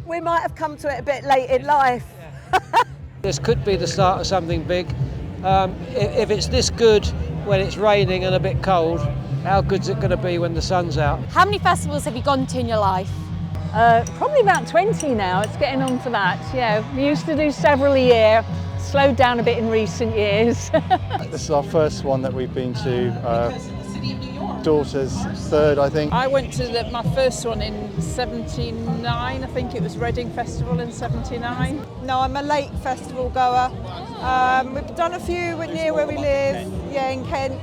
We might have come to it a bit late in life. This could be the start of something big. If it's this good when it's raining and a bit cold, how good's it going to be when the sun's out? How many festivals have you gone to in your life? Probably about 20 now, it's getting on to that. Yeah, we used to do several a year, slowed down a bit in recent years. This is our first one that we've been to, daughter's third, I think. I went to my first one in 79, I think it was Reading Festival in 79. No, I'm a late festival goer. We've done a few near where we live, in Kent,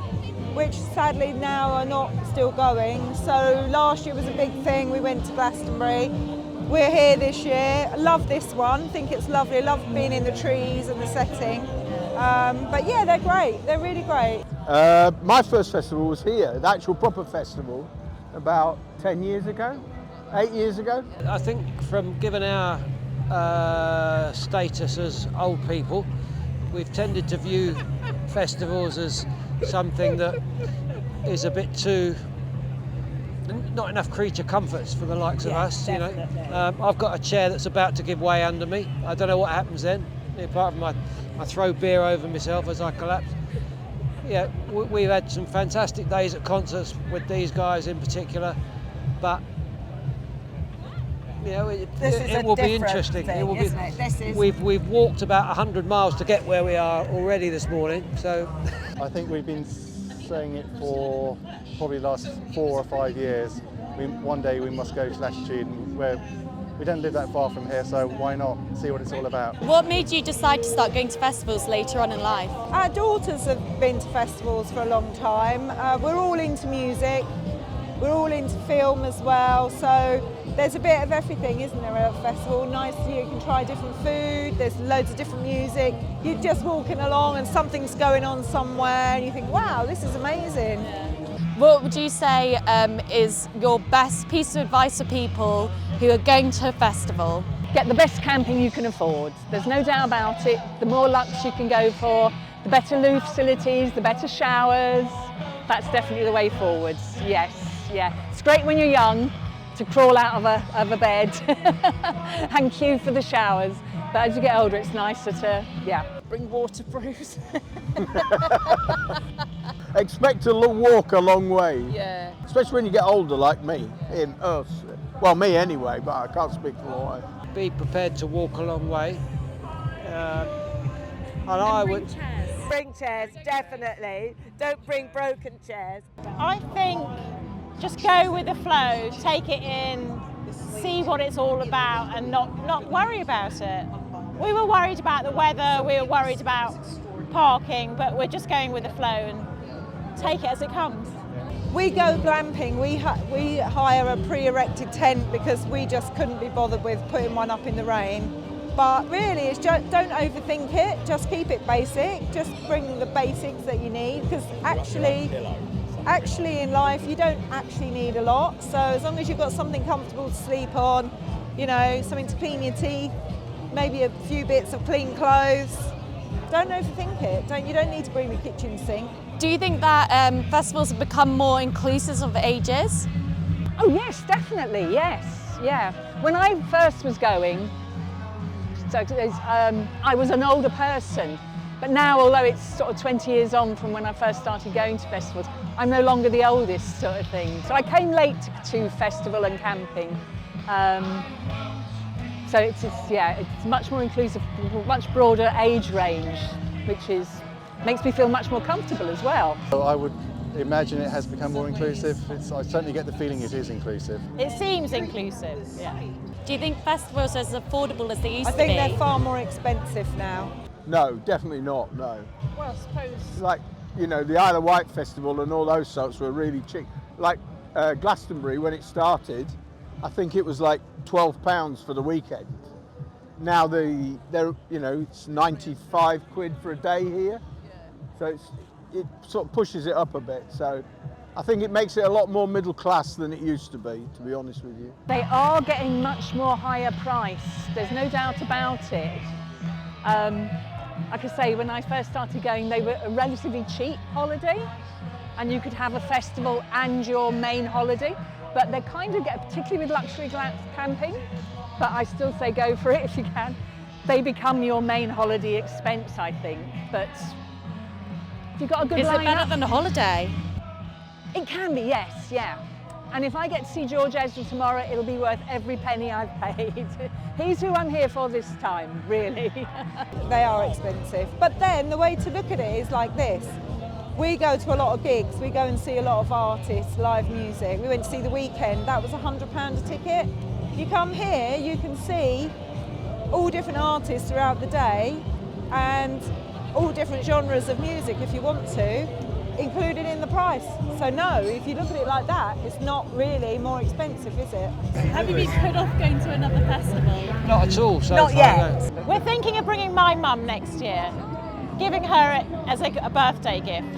which sadly now are not still going. So last year was a big thing, we went to Glastonbury. We're here this year. I love this one, think it's lovely. I love being in the trees and the setting. But yeah, they're great, they're really great. My first festival was here, the actual proper festival, about 10 years ago, 8 years ago. I think from given our status as old people, we've tended to view festivals as something that is a bit too, not enough creature comforts for the likes of us, you know. I've got a chair that's about to give way under me. I don't know what happens then, apart from I throw beer over myself as I collapse. Yeah, we've had some fantastic days at concerts with these guys in particular, but you know, it will be interesting. Thing, it will be. This is... We've walked about 100 miles to get where we are already this morning. So I think we've been saying it for probably the last 4 or 5 years. One day we must go to Latitude, and we don't live that far from here, so why not see what it's all about? What made you decide to start going to festivals later on in life? Our daughters have been to festivals for a long time. We're all into music, we're all into film as well, so there's a bit of everything, isn't there, at a festival? Nice, you can try different food, there's loads of different music. You're just walking along and something's going on somewhere and you think, wow, this is amazing. What would you say is your best piece of advice for people who are going to a festival? Get the best camping you can afford. There's no doubt about it. The more luxe you can go for, the better loo facilities, the better showers. That's definitely the way forwards. Yes, yeah. It's great when you're young to crawl out of a bed and queue for the showers. But as you get older, it's nicer to, Bring waterproofs. Expect to walk a long way. Yeah. Especially when you get older like me, in us. Well, me anyway, but I can't speak for all. be prepared to walk a long way. And I would. Bring chairs, definitely. Don't bring broken chairs. I think just go with the flow, take it in, see what it's all about and not worry about it. We were worried about the weather, we were worried about parking, but we're just going with the flow and take it as it comes. We go glamping, we hire a pre-erected tent because we just couldn't be bothered with putting one up in the rain. But really, it's just, don't overthink it, just keep it basic, just bring the basics that you need, because actually in life you don't actually need a lot. So as long as you've got something comfortable to sleep on, you know, something to clean your teeth, maybe a few bits of clean clothes, don't overthink it. You don't need to bring the kitchen sink. Do you think that festivals have become more inclusive of ages? Oh yes, definitely, yes, yeah. When I first was going, I was an older person, but now, although it's sort of 20 years on from when I first started going to festivals, I'm no longer the oldest sort of thing. So I came late to festival and camping. So it's much more inclusive, much broader age range, which makes me feel much more comfortable as well. I would imagine it has become more inclusive. I certainly get the feeling it is inclusive. It seems inclusive, yeah. Do you think festivals are as affordable as they used to be? I think they're far more expensive now. No, definitely not, no. Well, I suppose... Like, you know, the Isle of Wight Festival and all those sorts were really cheap. Like Glastonbury, when it started, I think it was like £12 for the weekend. Now it's 95 quid for a day here. So it sort of pushes it up a bit. So I think it makes it a lot more middle class than it used to be honest with you. They are getting much more higher price, there's no doubt about it. Like I say, when I first started going, they were a relatively cheap holiday, and you could have a festival and your main holiday, but they kind of get, particularly with luxury camping, but I still say go for it if you can. They become your main holiday expense, I think, but if you've got a good Is it lineup, better than a holiday? it can be, yes, yeah. And if I get to see George Ezra tomorrow, it'll be worth every penny I've paid. He's who I'm here for this time, really. They are expensive. But then the way to look at it is like this. We go to a lot of gigs, we go and see a lot of artists, live music. We went to see The Weekend, that was £100 a ticket. You come here, you can see all different artists throughout the day and all different genres of music if you want to, included in the price. So no, if you look at it like that, it's not really more expensive, is it? Have you been put off going to another festival? Not at all. So Not far, yet. no. We're thinking of bringing my mum next year, giving her it as a birthday gift.